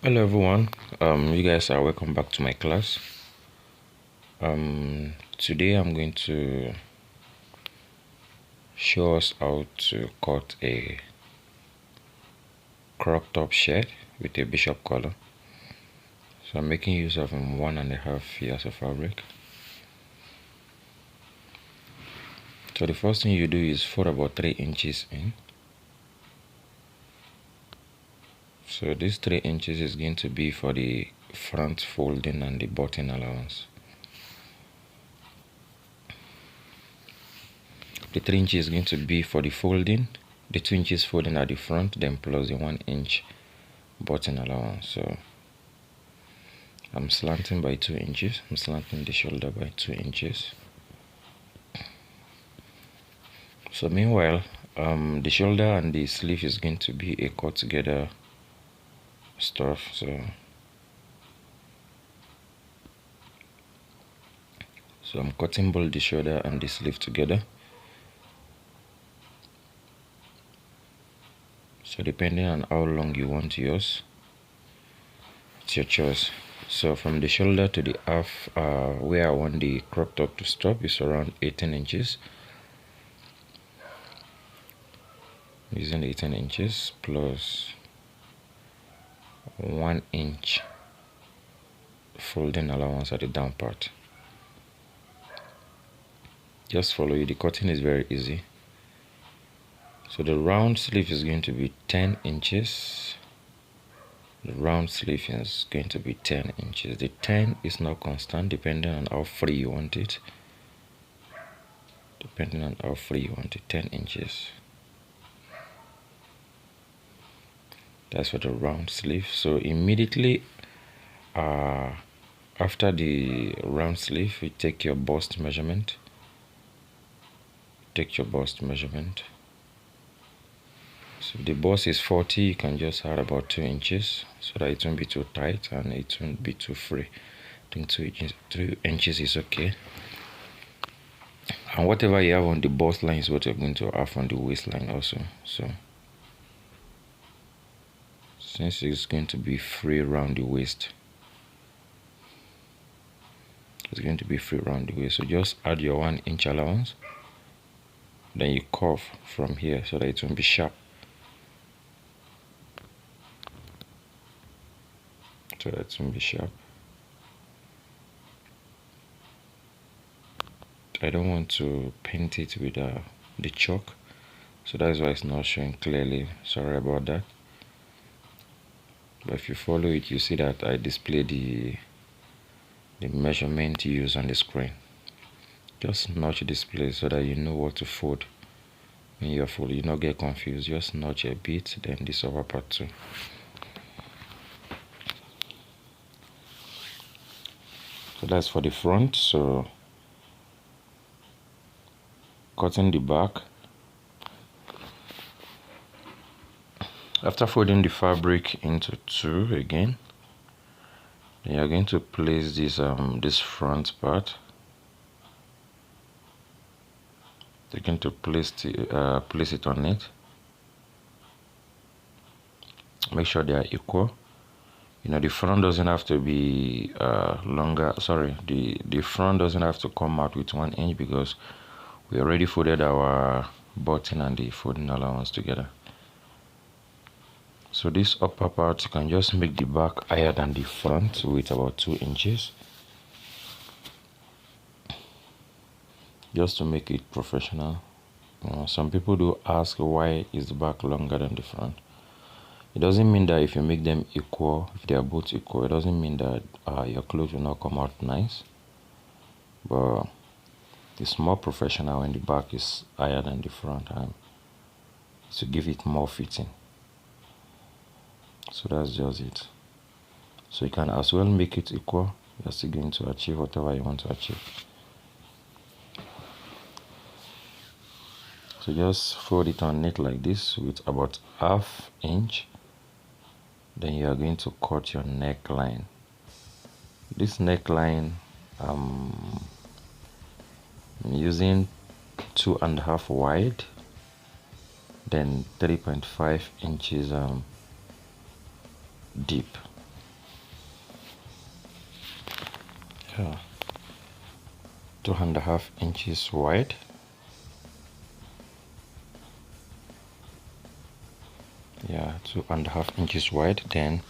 Hello everyone, you guys are welcome back to my class. Today I'm going to show us how to cut a crop top shirt with a bishop collar. So I'm making use of 1.5 yards of fabric. So the first thing you do is fold about 3 inches in. So this 3 inches is going to be for the front folding and the button allowance. The 3 inches is going to be for the folding, the 2 inches folding at the front, then plus the 1 inch button allowance. So I'm slanting by 2 inches. I'm slanting the shoulder by 2 inches. So meanwhile, the shoulder and the sleeve is going to be a cut together stuff. So I'm cutting both the shoulder and the sleeve together. So depending on how long you want to use, it's your choice. So from the shoulder to the half where I want the crop top to stop is around 18 inches. Using 18 inches plus 1 inch folding allowance at the down part. Just follow it. The cutting is very easy. So the round sleeve is going to be 10 inches. The round sleeve is going to be 10 inches. The 10 is not constant depending on how free you want it. 10 inches. That's for the round sleeve. So immediately after the round sleeve, you take your bust measurement. So if the bust is 40, you can just add about 2 inches so that it won't be too tight and it won't be too free. I think 2 inches is okay. And whatever you have on the bust line is what you're going to have on the waistline also. So since it's going to be free around the waist, so just add your 1 inch allowance. Then you curve from here so that it won't be sharp. I don't want to paint it with the chalk, so that's why it's not showing clearly. Sorry about that. But if you follow it, you see that I display the measurement you use on the screen. Just notch this place so that you know what to fold. When you're folding, you not get confused. Just notch a bit, then this upper part too. So that's for the front. So cutting the back. After folding the fabric into 2 again, then you're going to place this front part. You're going to place it on it. Make sure they are equal. The front doesn't have to be longer. Sorry, the front doesn't have to come out with 1 inch because we already folded our button and the folding allowance together. So this upper part, you can just make the back higher than the front with about 2 inches. Just to make it professional. Some people do ask why is the back longer than the front. It doesn't mean that if you make them equal, if they are both equal, it doesn't mean that your clothes will not come out nice. But it's more professional when the back is higher than the front, and to give it more fitting. So that's just it. So you can as well make it equal. You're still going to achieve whatever you want to achieve. So just fold it on it like this with about 1/2 inch. Then you are going to cut your neckline. This neckline, I'm using 2.5 wide, then 3.5 inches deep. 2.5 inches wide. Yeah, 2.5 inches wide. Then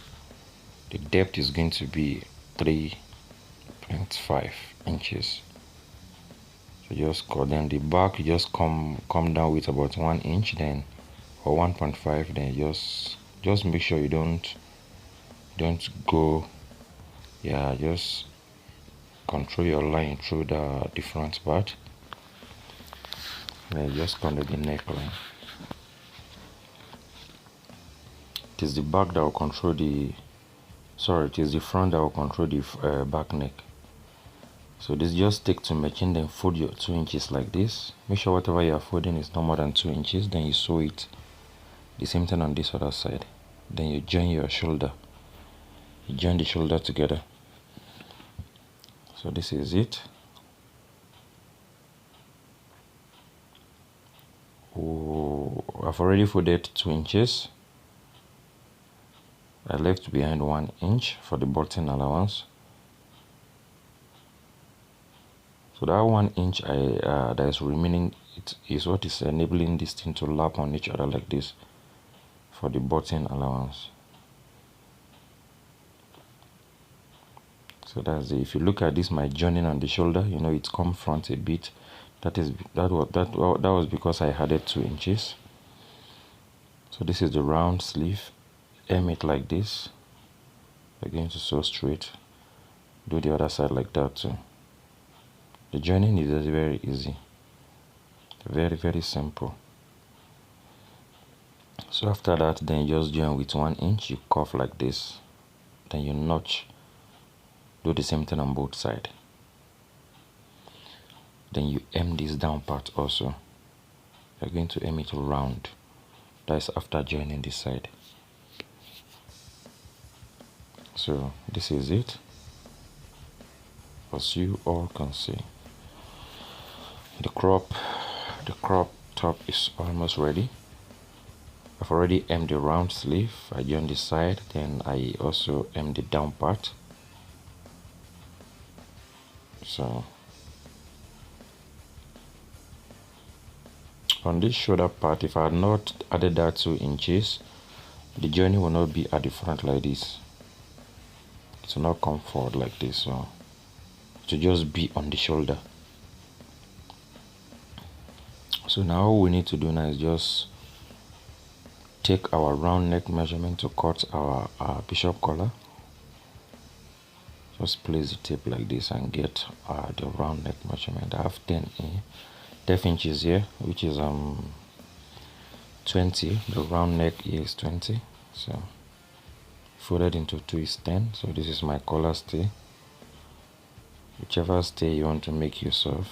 the depth is going to be 3.5 inches. So just cut. Then the back, you just come down with about 1 inch, then or 1.5. Then just make sure you don't go. Yeah, just control your line through the different part. Then just come to the neckline. It is the back that will control the. Sorry, it is the front that will control the back neck. So this just take to machine, then fold your 2 inches like this. Make sure whatever you are folding is no more than 2 inches. Then you sew it. The same thing on this other side. Then you join your shoulder. You join the shoulder together. So this is it. Oh, I've already folded 2 inches. I left behind 1 inch for the button allowance. So that 1 inch that is remaining, it is what is enabling this thing to lap on each other like this for the button allowance. So that's it. If you look at this, my joining on the shoulder, you know, it comes front a bit. That was because I added 2 inches. So this is the round sleeve. Aim it like this. We're going to sew straight. Do the other side like that too. The joining is very easy. Very, very simple. So after that, then you just join with 1 inch. You cuff like this. Then you notch. Do the same thing on both sides. Then you aim this down part also. You're going to aim it round. That's after joining this side. So this is it. As you all can see, the crop top is almost ready. I've already aimed the round sleeve. I joined this side, then I also aimed the down part. So on this shoulder part, if I had not added that 2 inches, the joining will not be at the front like this. It will not come forward like this. So to just be on the shoulder. So now all we need to do now is just take our round neck measurement to cut our bishop collar. Just place the tape like this and get the round neck measurement. I have 10 inches here, which is 20. The round neck here is 20. So folded into 2 is 10. So this is my collar stay. Whichever stay you want to make use of,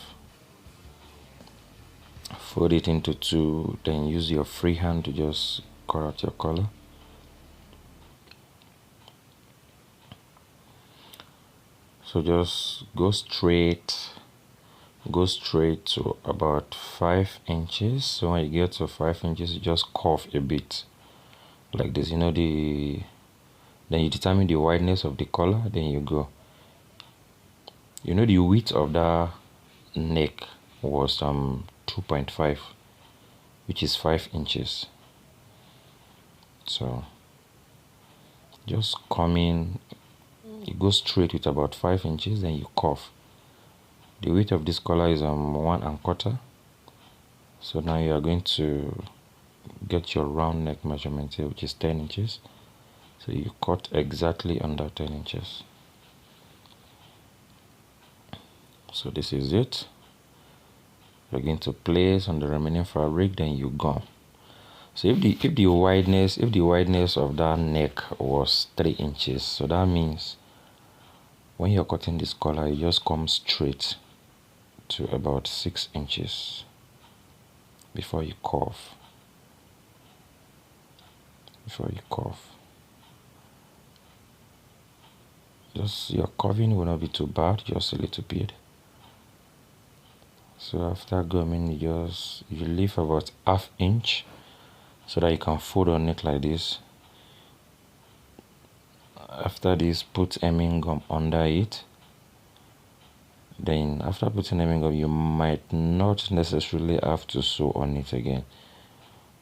fold it into 2, then use your free hand to just cut out your collar. So just go straight to about 5 inches. So when you get to 5 inches, you just curve a bit like this. You know, then you determine the wideness of the collar, then you go. You know, the width of that neck was 2.5, which is 5 inches. So just come in, you go straight with about 5 inches, then you curve. The width of this collar is 1.25. So now you are going to get your round neck measurement here, which is 10 inches. So you cut exactly under 10 inches. So this is it. You're going to place on the remaining fabric, then you go. So if the wideness of that neck was 3 inches, so that means when you're cutting this collar, you just come straight to about 6 inches before you curve. Just your curving will not be too bad, just a little bit. So after going, you leave about ½ inch so that you can fold on it like this. After this, put hemming gum under it. Then after putting hemming up, you might not necessarily have to sew on it again,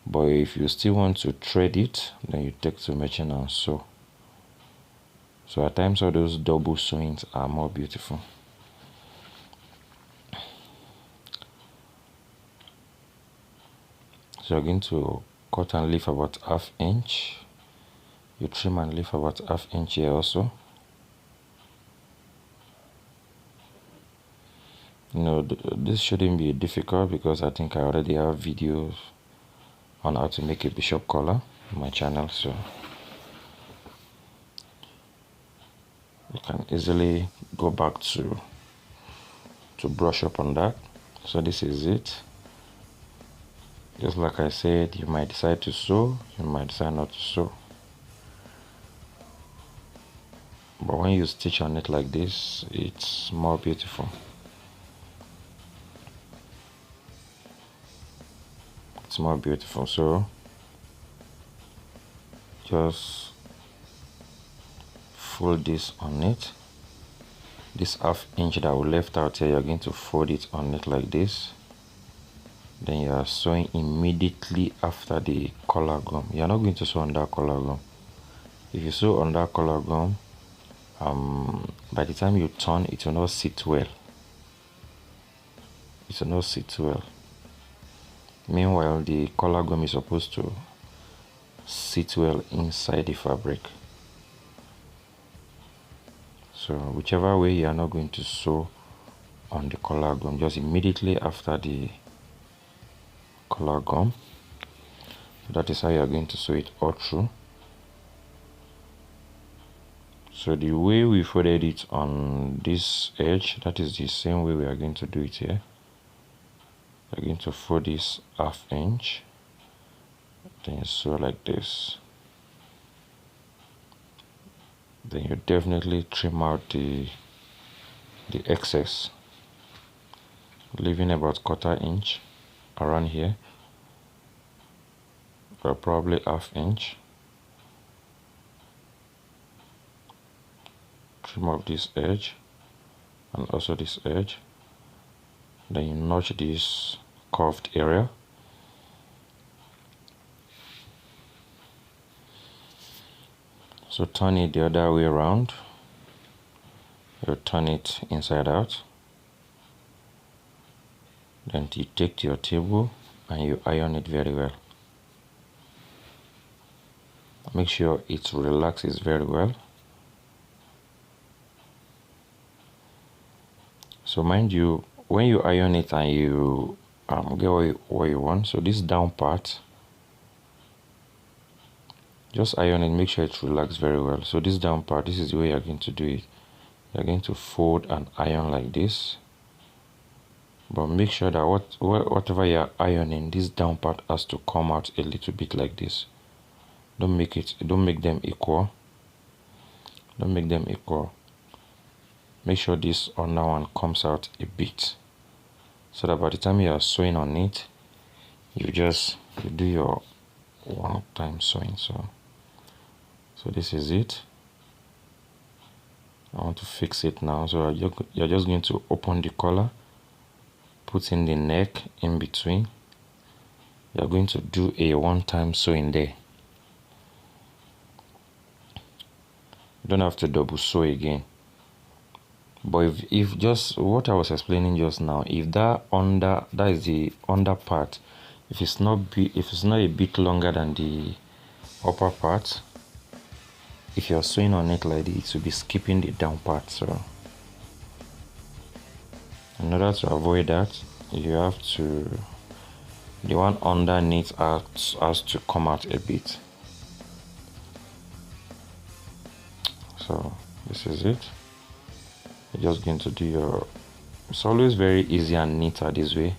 but if you still want to thread it, then you take to machine and sew. So at times all those double sewings are more beautiful. So you're going to cut and leave about ½ inch. You trim and leave about ½ inch here also. This shouldn't be difficult because I think I already have videos on how to make a bishop collar on my channel, so you can easily go back to brush up on that. So this is it. Just like I said, you might decide to sew, you might decide not to sew. But when you stitch on it like this, it's more beautiful. It's more beautiful. So just fold this on it. This ½ inch that we left out here, you're going to fold it on it like this. Then you are sewing immediately after the collar gum. You're not going to sew on that collar gum. If you sew on that collar gum, by the time you turn, it will not sit well. It will not sit well. Meanwhile, the collar gum is supposed to sit well inside the fabric. So whichever way, you are not going to sew on the collar gum, just immediately after the collar gum. That is how you are going to sew it all through. So the way we folded it on this edge, that is the same way we are going to do it here. We're going to fold this ½ inch, then you sew like this. Then you definitely trim out the excess, leaving about ½ inch around here, or probably ½ inch. Trim off this edge and also this edge. Then you notch this curved area. So turn it the other way around. You turn it inside out. Then you take to your table and you iron it very well. Make sure it relaxes very well. So mind you, when you iron it and you get what you want, so this down part, just iron it, make sure it relaxes very well. So this down part, this is the way you're going to do it. You're going to fold and iron like this, but make sure that whatever you're ironing, this down part has to come out a little bit like this. Don't make them equal. Don't make them equal. Make sure this under one comes out a bit, so that by the time you are sewing on it, you do your one time sewing. So this is it. I want to fix it now. So you're just going to open the collar, put in the neck in between. You're going to do a one-time sewing there. You don't have to double sew again. But if just what I was explaining just now, if that is the under part, if it's not a bit longer than the upper part, if you're sewing on it like this, it will be skipping the down part. So in order to avoid that, you have to, the one underneath has to come out a bit. So this is it. You're just going to do it's always very easy and neater this way.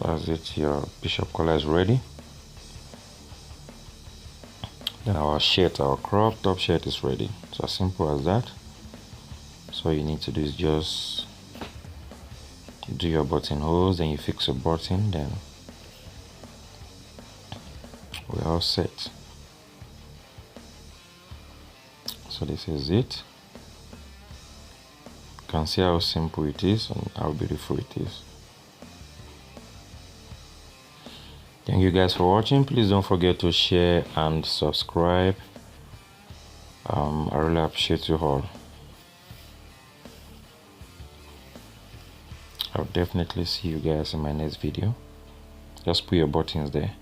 That's it. Your bishop collar is ready. Then our crop top shirt is ready. It's as simple as that. So all you need to do is just do your buttonholes, then you fix your button, then we're all set. So this is it. can see how simple it is and how beautiful it is. Thank you guys for watching. Please don't forget to share and subscribe. I really appreciate you all. I'll definitely see you guys in my next video. Just put your buttons there.